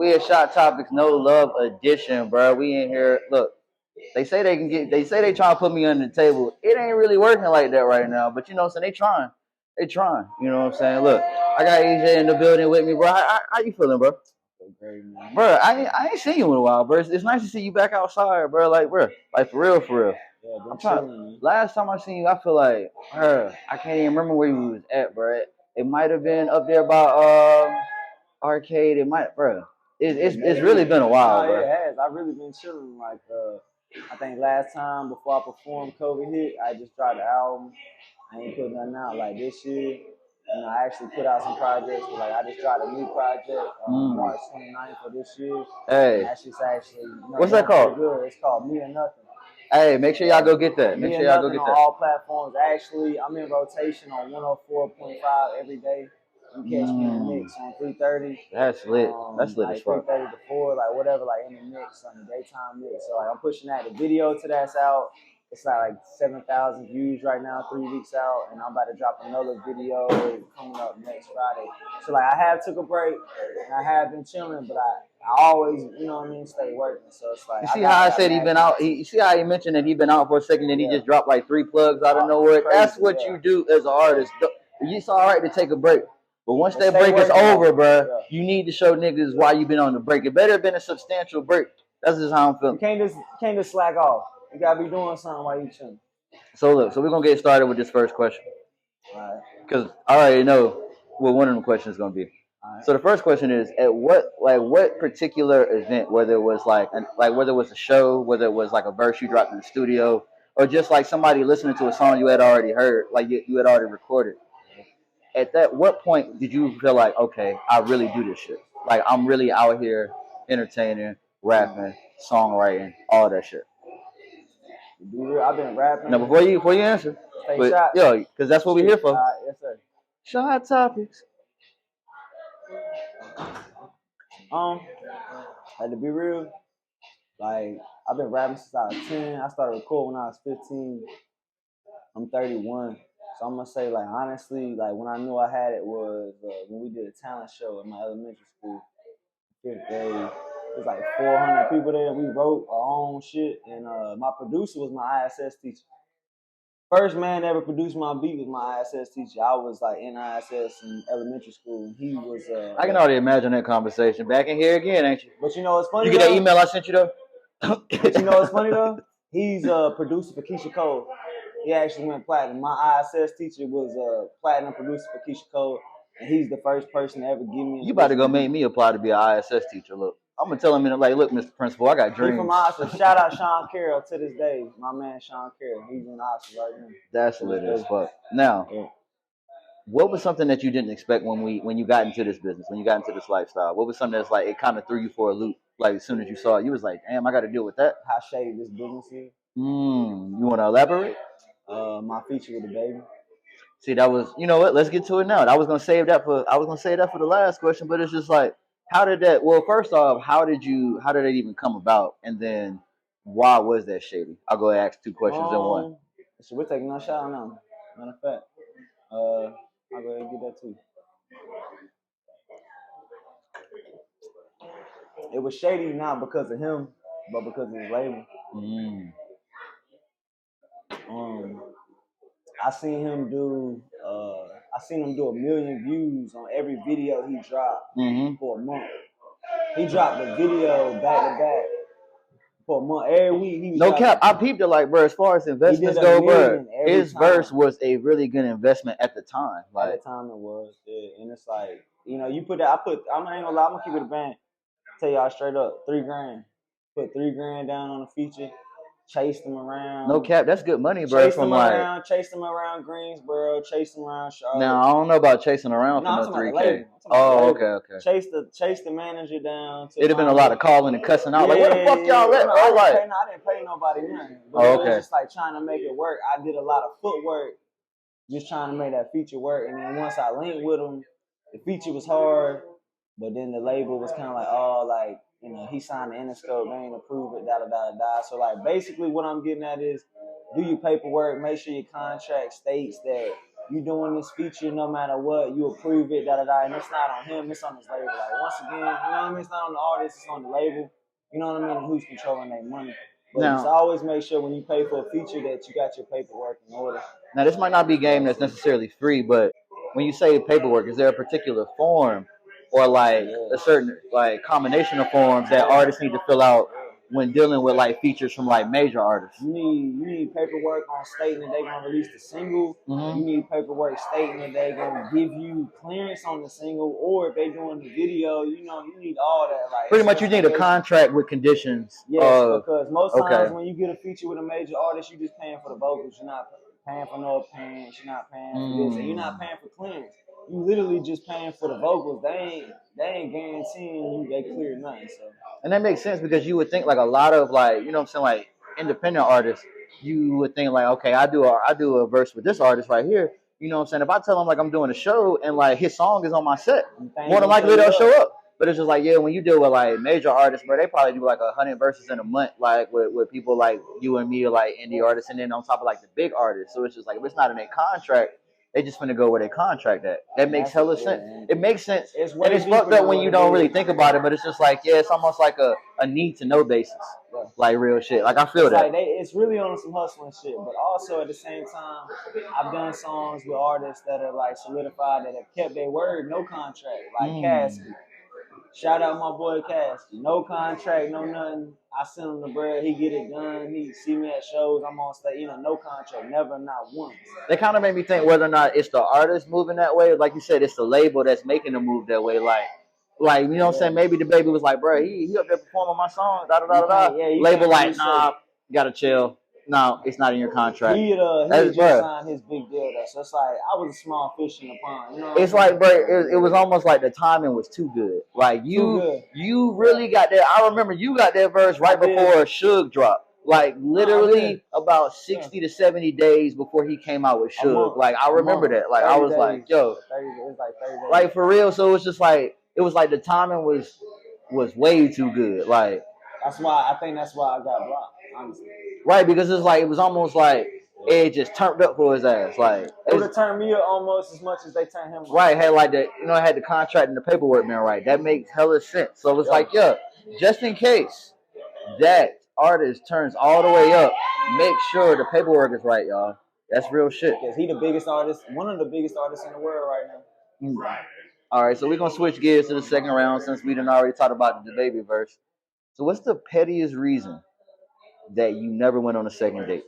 We at Shot Topics No Love Edition, bro. We in here. Look, they say they can get. They say they trying to put me under the table. It ain't really working like that right now. But you know what I'm saying? They trying. They trying. You know what I'm saying? Look, I got AJ in the building with me, bro. How you feeling, bro? Great, man. Bro, I ain't seen you in a while, bro. It's nice to see you back outside, bro. Like, bro, like for real, for real. Yeah, I'm trying. chilling, Last time I seen you, I feel like, I can't even remember where you was at, bro. It might have been up there by arcade. It might, bro. It's really been a while, bro. It has. I've really been chilling. Like, I think last time before I performed, COVID hit. I just dropped the album. I ain't put nothing out. Like this year, I actually put out some projects. Like I just dropped a new project March 29th of this year. Hey, actually what's that called? Good. It's called Me or Nothing. Hey, make sure y'all go get that. Make sure y'all go get that. On all platforms. Actually, I'm in rotation on 104.5 every day. You catch me in the mix on 3:30. That's lit. That's lit like as fuck. 3:30 to 4, like whatever, like in the mix on the daytime mix. So like I'm pushing that. The video to that's out. It's like 7,000 views right now, 3 weeks out, and I'm about to drop another video coming up next Friday. So like I have took a break, and I have been chilling, but I always, stay working. So it's like you see how I said he been out. You see how he mentioned that he been out for a second, and he just dropped like 3 plugs out of nowhere. Crazy, that's what you do as an artist. It's all right to take a break, but once that break is working, over, bro, you need to show niggas why you been on the break. It better have been a substantial break. That's just how I'm feeling. You can't just slack off. You gotta be doing something while you chilling. So look, we're gonna get started with this first question. All right. Because I already know what one of the questions is gonna be. Right. So the first question is: at what particular event, whether it was whether it was a show, whether it was like a verse you dropped in the studio, or just like somebody listening to a song you had already heard, like you had already recorded. At what point did you feel like, okay, I really do this shit? Like I'm really out here entertaining, rapping, songwriting, all that shit. I've been rapping. Now before you answer, because that's what we're here for. Yes, sir. Shot Topics. Like to be real, like I've been rapping since I was 10. I started recording when I was 15. I'm 31. So I'm gonna say, like, honestly, like when I knew I had it was when we did a talent show at my elementary school, 5th grade. It was like 400 people there. We wrote our own shit, and my producer was my ISS teacher. First man ever produced my beat was my ISS teacher. I was like in ISS in elementary school, and he was. I can already imagine that conversation. Back in here again, ain't you? But you know what's funny? You get that email I sent you though. But you know what's funny though? He's a producer for Keisha Cole. He actually went platinum. My ISS teacher was a platinum producer for Keisha Cole, and he's the first person to ever give me. You about to go make me apply to be an ISS teacher? Look, I'm gonna tell him like, look, Mr. Principal, I got dreams. He from ISS. Shout out Sean Carroll to this day. My man Sean Carroll. He's in ISS right now. That's lit as fuck. Now, what was something that you didn't expect when you got into this business, when you got into this lifestyle? What was something that's like it kind of threw you for a loop? Like as soon as you saw it, you was like, damn, I got to deal with that. How shady this business is. You want to elaborate? My feature with the baby. See, that was, you know what? Let's get to it now. I was gonna save that for the last question, but it's just like, how did that? Well, first off, how did it even come about, and then why was that shady? I'll go ask 2 questions in one. So we're taking no shot now. Matter of fact, I'll go ahead and get that too. It was shady not because of him, but because of his label. I seen him do 1 million views on every video he dropped for a month. He dropped the video back to back for a month. Every week he was no cap. I peeped it like, bro, as far as investments go, bro, his verse was a really good investment at the time. Like, at the time it was, yeah. And it's like, you put that, I'm not gonna lie, I'm gonna keep it a band. Tell y'all straight up, $3,000. Put $3,000 down on a feature. Chased them around. No cap, that's good money, bro. Chased them around Greensboro, chased them around Charlotte. Now I don't know about chasing around for no $3K. Oh, okay. Chase the manager down. It'd have been a lot of calling and cussing out. Like, where the fuck y'all at? I didn't pay nobody nothing. But it was just like trying to make it work. I did a lot of footwork, just trying to make that feature work. And then once I linked with him, the feature was hard, but then the label was kind of like, oh, like, he signed the Interscope, they ain't approved it, da. So, like, basically what I'm getting at is do your paperwork, make sure your contract states that, you doing this feature no matter what, you approve it, and it's not on him, it's on his label. Like once again, you know what I mean? It's not on the artist, it's on the label. You know what I mean? Who's controlling their money. But just Now, always make sure when you pay for a feature that you got your paperwork in order. now this might not be game that's necessarily free, but when you say paperwork, is there a particular form or like a certain like combination of forms that artists need to fill out when dealing with like features from like major artists? You need paperwork on stating that they're gonna release the single. Mm-hmm. You need paperwork stating that they're gonna give you clearance on the single, or if they're doing the video, you need all that. Like pretty much, you need a contract with conditions. Yes, because most times when you get a feature with a major artist, you're just paying for the vocals. You're not paying for no appearance. You're not paying for this, and you're not paying for clearance. You literally just paying for the vocals. They ain't guaranteeing you they clear nothing. So. And that makes sense because you would think like a lot of like, you know what I'm saying, like independent artists, you would think like, okay, I do a verse with this artist right here. You know what I'm saying? If I tell him like I'm doing a show and like his song is on my set, more than likely they'll show up. But it's just like, yeah, when you deal with like major artists, bro, they probably do like 100 verses in a month, like with people like you and me or like indie artists, and then on top of like the big artists. So it's just like if it's not in a contract, they just finna go where they contract at. That makes hella sense. It makes sense. And it's fucked up when you don't really think about it, but it's just like, yeah, it's almost like a need to know basis. Yeah. Like real shit. Like I feel that. Like it's really on some hustling shit. But also at the same time, I've done songs with artists that are like solidified, that have kept their word, no contract. Like Casky. Shout out my boy Casky. No contract, no nothing. I send him the bread, he get it done. He see me at shows, I'm on stage, no contract, never, not once. They kind of made me think whether or not it's the artist moving that way, like you said, it's the label that's making them move that way. Like you know what I'm saying? Maybe the baby was like, bro, he up there performing my song, da da da da. Label like, nah, you gotta chill. No, it's not in your contract. He just signed his big deal though. So it's like I was a small fish in the pond. It's like, bro, it was almost like the timing was too good. Like you really got that. I remember you got that verse right before Suge dropped. Like literally about 60 to 70 days before he came out with Suge. Like I remember that. Like I was like, yo, 30 days. Like for real. So it was just like the timing was way too good. Like I think that's why I got blocked, honestly. Right, because it was almost like it just turned up for his ass. Like it would have turned me up almost as much as they turned him up. Right, had like the had the contract and the paperwork man right. That makes hella sense. So it's like, just in case that artist turns all the way up, make sure the paperwork is right, y'all. That's real shit. Because he the biggest artist, one of the biggest artists in the world right now. All right, so we're gonna switch gears to the second round since we done already talked about the baby verse. So what's the pettiest reason that you never went on a second date?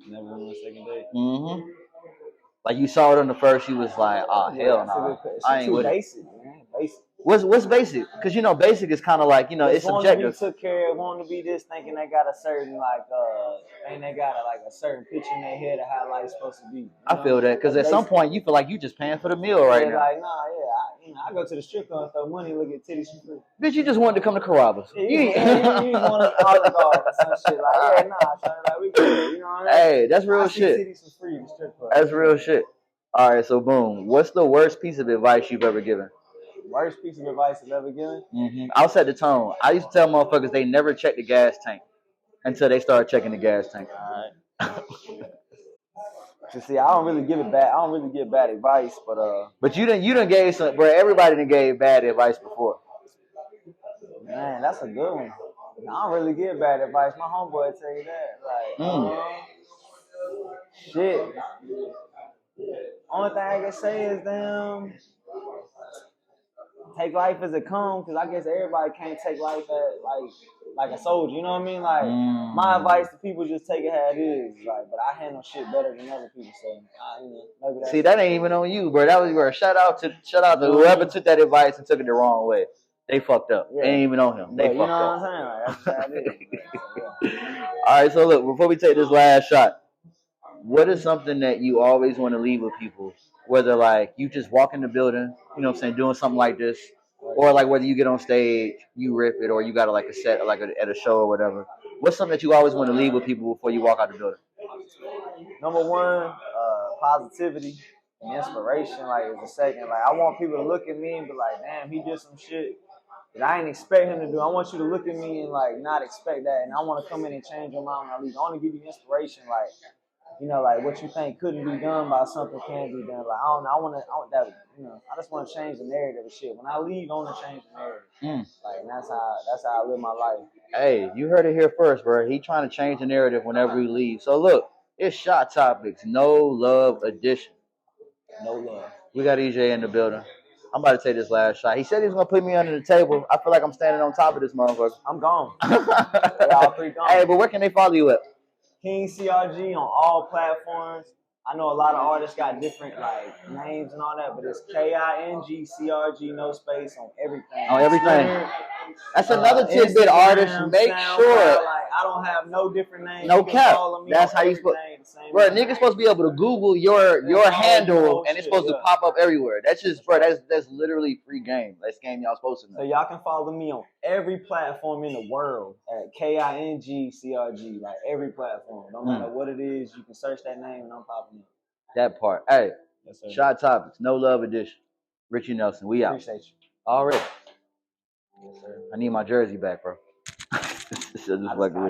Never went on a second date? Mm-hmm. Like you saw it on the first, you was like, oh, hell no. I ain't with basic, man. Basic. What's basic? Because basic is kind of like it's subjective. To be took care of, wanting to be this, thinking they got a certain thing, they got a certain picture in their head of how life's supposed to be. I feel that because at some point you feel like you just paying for the meal right now. Like I go to the strip club and throw money, look at titties for free. Bitch, you just wanted to come to Carrabba's. You want to Olive Garden or some shit like we good. You know what I mean? Hey, that's real shit. Titties for free in the strip club. That's real shit. All right, so boom. What's the worst piece of advice you've ever given? Worst piece of advice I've ever given? Mm-hmm. I'll set the tone. I used to tell motherfuckers they never check the gas tank until they start checking the gas tank. All right. So see, I don't really give bad advice, But you done gave some, bro. Everybody done gave bad advice before. Man, that's a good one. I don't really give bad advice. My homeboy tell you that. Like, shit. Only thing I can say is take life as it comes, because I guess everybody can't take life at like a soldier, you know what I mean? Like my advice to people, just take it how it is. Like, but I handle shit better than other people, so maybe that's. See, that ain't even on you, bro. That was where shout out to whoever took that advice and took it the wrong way. They fucked up. Yeah. It ain't even on him. They fucked up. You know what I'm saying? Like, that's how it is. All right, so look, before we take this last shot, what is something that you always want to leave with people? Whether like you just walk in the building, you know what I'm saying, doing something like this, or like whether you get on stage, you rip it, or you got like a set, like at a show or whatever. What's something that you always want to leave with people before you walk out the building? Number one, positivity and inspiration. Like is the second. Like I want people to look at me and be like, damn, he did some shit that I didn't expect him to do. I want you to look at me and like not expect that, and I want to come in and change your mind when I leave. I want to give you inspiration, like. you know, like what you think couldn't be done by something can be done. Like I don't know, I want that, you know, I just want to change the narrative of shit. When I leave, I want to change the narrative. Like and that's how I live my life. Hey, you heard it here first, bro. He trying to change the narrative whenever he leaves. So look, it's Shot Topics, No Love Edition. No love. We got EJ in the building. I'm about to take this last shot. He said he was gonna put me under the table. I feel like I'm standing on top of this motherfucker. I'm gone. We're all three gone. Hey, but where can they follow you at? King CRG on all platforms. I know a lot of artists got different like names and all that, but it's KING CRG, no space on everything. On everything. Twitter, That's another tidbit, Instagram, artist. Make SoundCloud, sure. Like I don't have no different names. No You can cap. follow me That's on how you supposed. everything the same Bro, way. niggas supposed to be able to Google your handle, and it's shit, supposed to yeah. pop up everywhere. That's just, bro. That's literally free game. That's game y'all supposed to So know. y'all can follow me on every platform in the world at KING CRG, like every platform. No matter what it is, you can search that name and I'm popping up. That part. Hey, Yes, sir. Shot Topics, No Love Edition. Richie Nelson, we out. Appreciate you. Already. Yes, sir. I need my jersey back, bro. Just fucking with you.